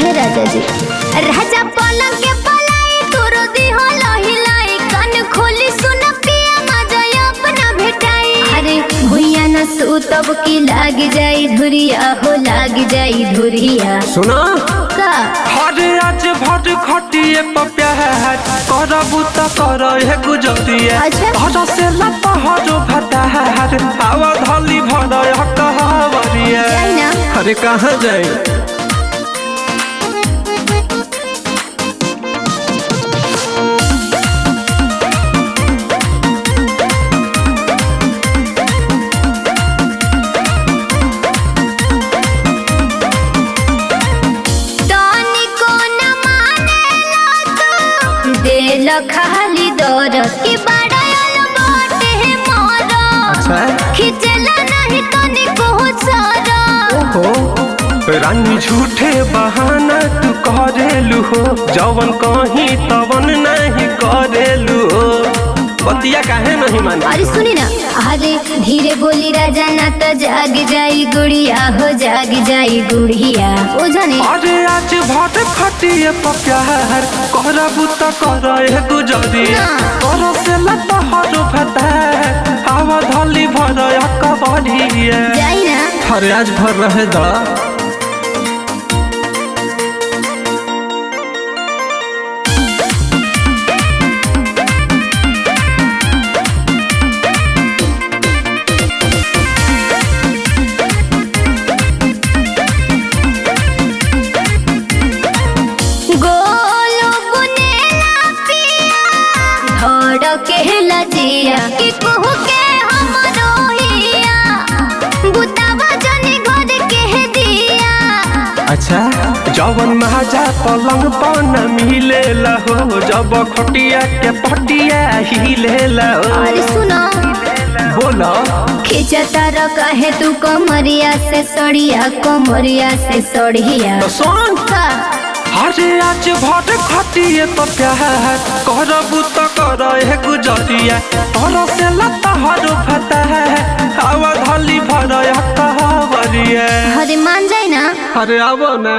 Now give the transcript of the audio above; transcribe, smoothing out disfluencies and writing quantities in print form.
हे राजा जी राजा पलंग के पलाई तोर दी हो लहिलाई कान खोली सुन पिया मजा अपना भेटाई अरे भुइया न सुतब की लाग जाई धुरिया हो लाग जाई धुरिया सुना का हरे आज भट खटिए प्यार करबू त कर हे गुजरिया घर से लपहरो भतार हवा धली भर कहवरिया अरे कहाँ जाए खाली दौर की बड़ायल बाटे है मारा अच्छा खिचला नहीं तने को सारा ओहो रानी झूठे बहाना तू करेलू हो जवन कहीं तवन नहीं करेलू हो बतिया काहे नहीं मानी अरे सुनी ना अरे धीरे बोली राजा ना तो जाग जाई गुड़िया हो जाग जाई गुड़िया ओ जाने अरे आज भट खटिए प्यार करबू त कर हे गुजरिया कर से लपहर भतार हवा धली भर कहवरिया जाई ना अरे आज भर रहे दा के लजिया कि कहू के हमरो हिया बुतावा जनी घर के दिया अच्छा जवन महाजा पलंग पन मिलेला हो जब खटिया के पटिया हिलेला हो अरे सुनो बोलो खिंचता रखा है तू कमरिया से सड़िया तो सुन अरे आज भट खटिए प्यार करबू त कर हे गुजरिया घर से लपहर भतार हवा धली भर कहवरिया अरे मान जाए ना अरे आवो ना।